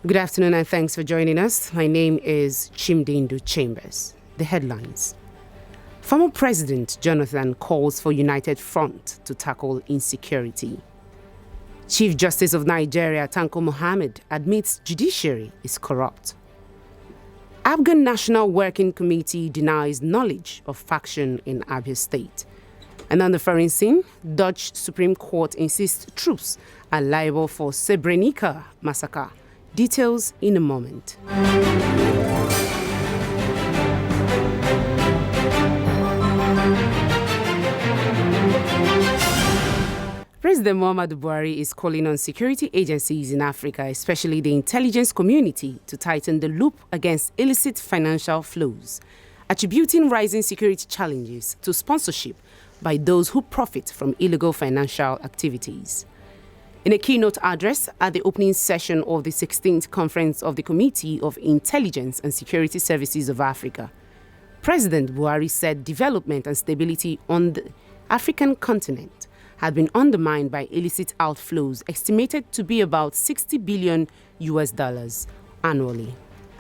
Good afternoon and thanks for joining us. My name is Chimdindu Chambers. The headlines. Former President Jonathan calls for united front to tackle insecurity. Chief Justice of Nigeria Tanko Muhammad admits judiciary is corrupt. Afghan National Working Committee denies knowledge of faction in Abia State. And on the foreign scene, Dutch Supreme Court insists troops are liable for Srebrenica massacre. Details in a moment. President Muhammadu Buhari is calling on security agencies in Africa, especially the intelligence community, to tighten the loop against illicit financial flows, attributing rising security challenges to sponsorship by those who profit from illegal financial activities. In a keynote address at the opening session of the 16th Conference of the Committee of Intelligence and Security Services of Africa, President Buhari said development and stability on the African continent had been undermined by illicit outflows estimated to be about $60 billion annually.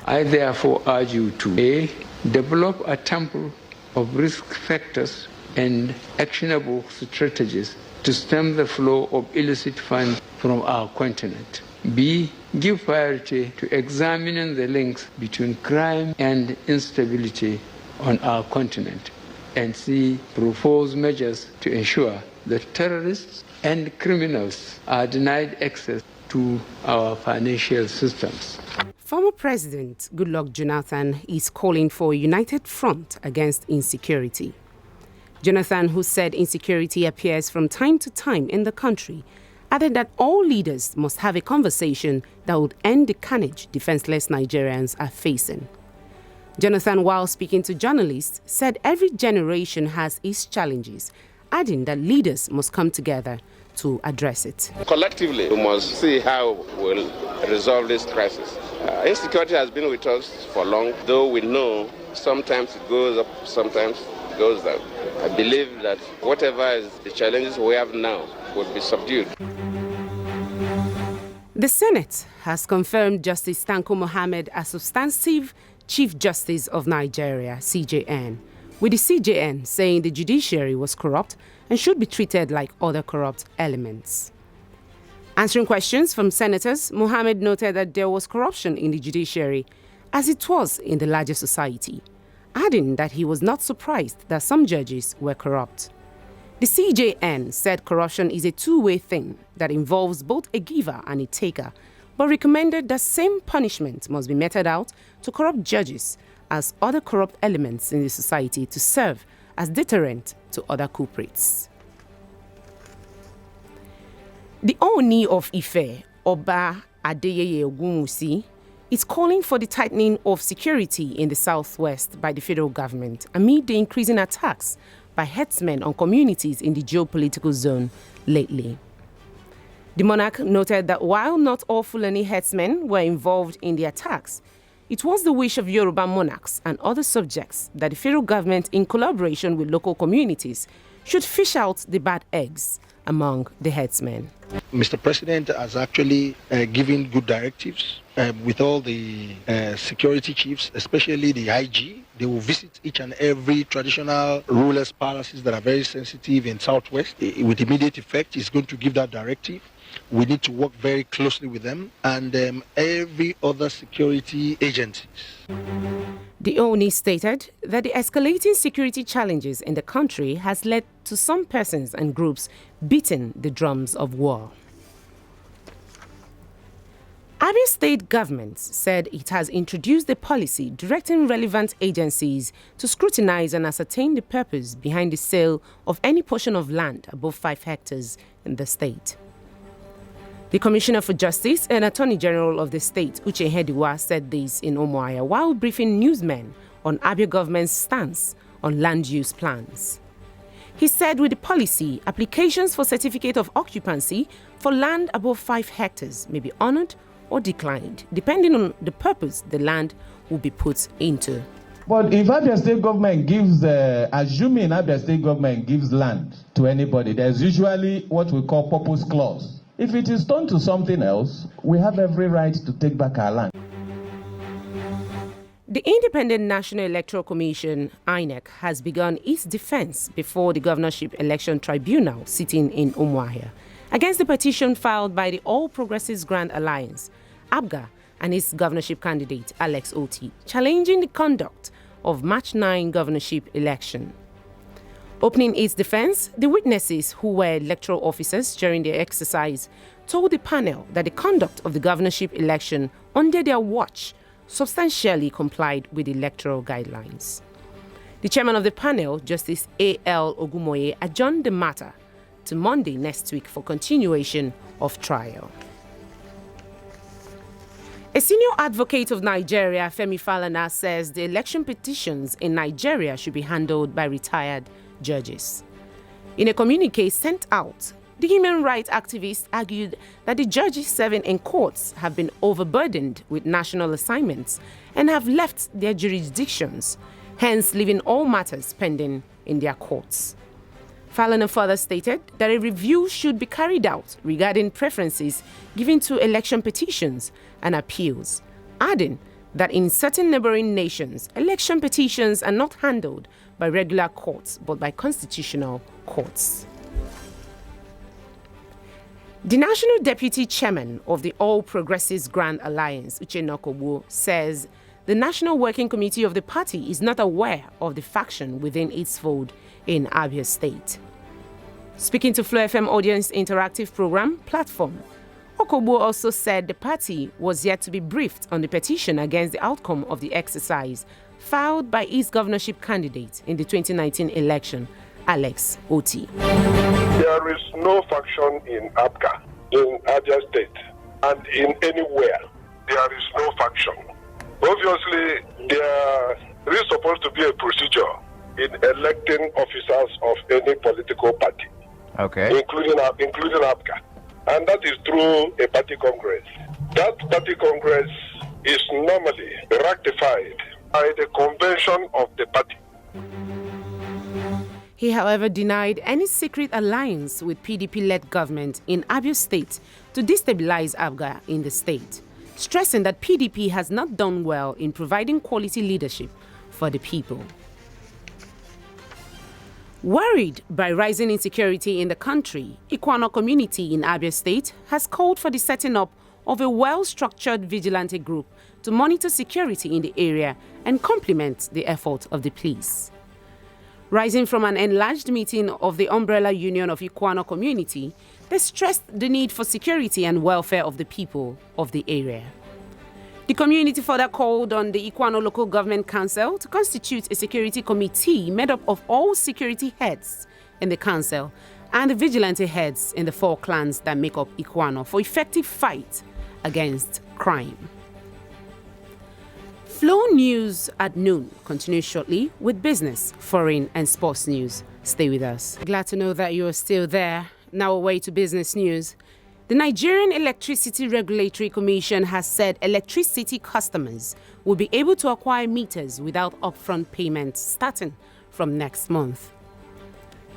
I therefore urge you to A. Develop a temple of risk factors and actionable strategies to stem the flow of illicit funds from our continent. B. Give priority to examining the links between crime and instability on our continent. And C. Propose measures to ensure that terrorists and criminals are denied access to our financial systems. Former President Goodluck Jonathan is calling for a united front against insecurity. Jonathan, who said insecurity appears from time to time in the country, added that all leaders must have a conversation that would end the carnage defenseless Nigerians are facing. Jonathan, while speaking to journalists, said every generation has its challenges, adding that leaders must come together to address it. Collectively, we must see how we'll resolve this crisis. Insecurity has been with us for long, though we know sometimes it goes up, sometimes it goes down. I believe that whatever is the challenges we have now will be subdued. The Senate has confirmed Justice Tanko Muhammad as substantive Chief Justice of Nigeria, CJN, with the CJN saying the judiciary was corrupt and should be treated like other corrupt elements. Answering questions from senators, Muhammad noted that there was corruption in the judiciary, as it was in the larger society, adding that he was not surprised that some judges were corrupt. The CJN said corruption is a two-way thing that involves both a giver and a taker, but recommended that same punishment must be meted out to corrupt judges as other corrupt elements in the society to serve as deterrent to other culprits. The Ooni of Ife, Oba Adeyeye Ogunwusi, is calling for the tightening of security in the southwest by the federal government amid the increasing attacks by herdsmen on communities in the geopolitical zone lately. The monarch noted that while not all Fulani herdsmen were involved in the attacks, it was the wish of Yoruba monarchs and other subjects that the federal government, in collaboration with local communities, should fish out the bad eggs among the herdsmen. Mr. President has actually given good directives with all the security chiefs, especially the IG. They will visit each and every traditional rulers' palaces that are very sensitive in Southwest. With immediate effect, he's going to give that directive. We need to work very closely with them and every other security agencies. The Ooni stated that the escalating security challenges in the country has led to some persons and groups beating the drums of war. Abia State government said it has introduced a policy directing relevant agencies to scrutinize and ascertain the purpose behind the sale of any portion of land above 5 hectares in the state. The Commissioner for Justice and Attorney General of the state, Uche Hediwa, said this in UMUAHIA while briefing newsmen on Abia government's stance on land use plans. He said with the policy, applications for certificate of occupancy for land above 5 hectares may be honored or declined, depending on the purpose the land will be put into. But if Abia State government gives, assuming Abia State government gives land to anybody, there's usually what we call purpose clause. If it is turned to something else, we have every right to take back our land. The Independent National Electoral Commission, INEC, has begun its defense before the Governorship Election Tribunal sitting in UMUAHIA against the petition filed by the All Progressives Grand Alliance, ABGA, and its governorship candidate, Alex Oti, challenging the conduct of March 9 governorship election. Opening its defense, the witnesses who were electoral officers during the exercise told the panel that the conduct of the governorship election under their watch substantially complied with electoral guidelines. The chairman of the panel, Justice A.L. Ogumoye, adjourned the matter to Monday next week for continuation of trial. A senior advocate of Nigeria, Femi Falana, says the election petitions in Nigeria should be handled by retired judges. In a communique sent out, the human rights activist argued that the judges serving in courts have been overburdened with national assignments and have left their jurisdictions, hence leaving all matters pending in their courts. Falana further stated that a review should be carried out regarding preferences given to election petitions and appeals, adding that in certain neighboring nations, election petitions are not handled by regular courts but by constitutional courts. The National Deputy Chairman of the All Progressives Grand Alliance, Uche Nokobu, says the National Working Committee of the party is not aware of the faction within its fold in Abia State. Speaking to Flow FM Audience Interactive Program Platform, Okobo also said the party was yet to be briefed on the petition against the outcome of the exercise filed by its governorship candidate in the 2019 election, Alex Oti. There is no faction in ABGA, in Abia State, and in anywhere. There is no faction. Obviously, there is supposed to be a procedure in electing officers of any political party, including ABGA, and that is through a party congress. That party congress is normally ratified by the convention of the party. He, however, denied any secret alliance with PDP-led government in Abia State to destabilize ABGA in the state, stressing that PDP has not done well in providing quality leadership for the people. Worried by rising insecurity in the country, Ikwana community in Abia State has called for the setting up of a well-structured vigilante group to monitor security in the area and complement the effort of the police. Rising from an enlarged meeting of the Umbrella Union of Ikwana community, they stressed the need for security and welfare of the people of the area. The community further called on the Ikwana Local Government Council to constitute a security committee made up of all security heads in the council and the vigilante heads in the 4 clans that make up Ikwana for effective fight against crime. Flow News at noon continues shortly with business, foreign and sports news. Stay with us. Glad to know that you are still there. Now away to business news. The Nigerian Electricity Regulatory Commission has said electricity customers will be able to acquire meters without upfront payments starting from next month.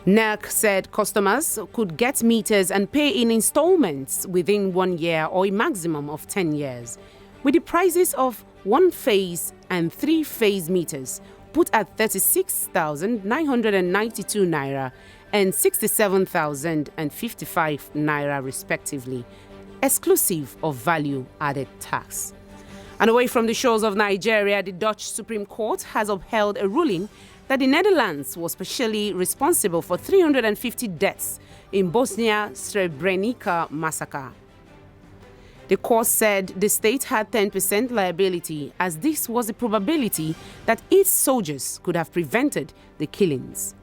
NERC said customers could get meters and pay in installments within 1 year or a maximum of 10 years, with the prices of 1-phase and 3-phase meters put at 36,992 naira and 67,055 naira respectively, exclusive of value-added tax. And away from the shores of Nigeria, the Dutch Supreme Court has upheld a ruling that the Netherlands was partially responsible for 350 deaths in Bosnia-Srebrenica massacre. The court said the state had 10% liability, as this was the probability that its soldiers could have prevented the killings.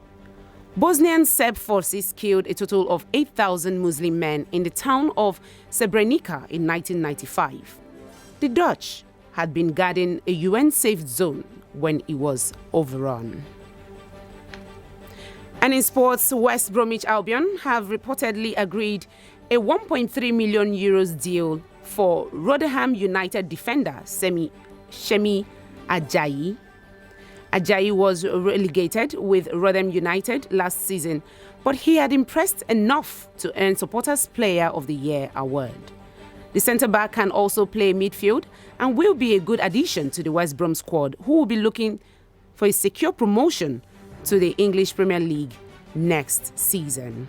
Bosnian Serb forces killed a total of 8,000 Muslim men in the town of Srebrenica in 1995. The Dutch had been guarding a UN-safe zone when it was overrun. And in sports, West Bromwich Albion have reportedly agreed a 1.3 million euros deal for Rotherham United defender Shemi Ajayi. Ajayi was relegated with Rotherham United last season, but he had impressed enough to earn Supporters Player of the Year award. The centre-back can also play midfield and will be a good addition to the West Brom squad, who will be looking for a secure promotion to the English Premier League next season.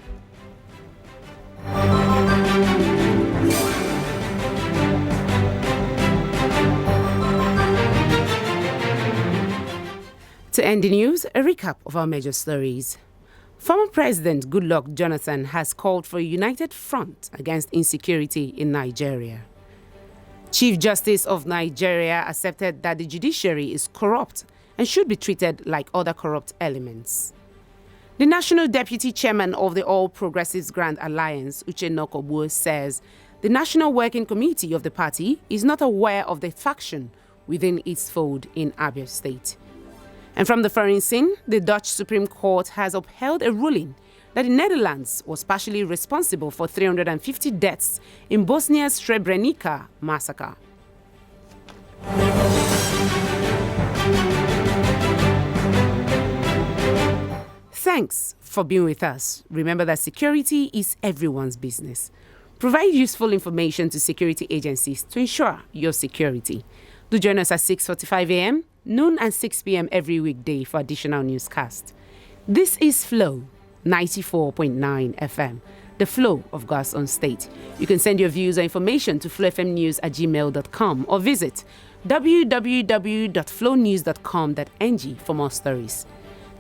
To end the news, a recap of our major stories. Former President Goodluck Jonathan has called for a united front against insecurity in Nigeria. Chief Justice of Nigeria accepted that the judiciary is corrupt and should be treated like other corrupt elements. The National Deputy Chairman of the All Progressives Grand Alliance, Uche Nokobue, says the National Working Committee of the party is not aware of the faction within its fold in Abia State. And from the foreign scene, the Dutch Supreme Court has upheld a ruling that the Netherlands was partially responsible for 350 deaths in Bosnia's Srebrenica massacre. Thanks for being with us. Remember that security is everyone's business. Provide useful information to security agencies to ensure your security. Do join us at 6:45 a.m., noon and 6 p.m. every weekday for additional newscast. This is Flow 94.9 FM, the flow of God's own state. You can send your views or information to flowfmnews@gmail.com or visit www.flownews.com.ng for more stories.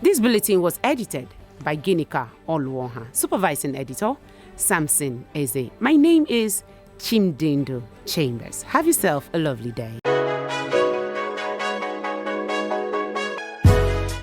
This bulletin was edited by Ginika Oluoha, supervising editor Samson Eze. My name is Chimdindu Chambers. Have yourself a lovely day.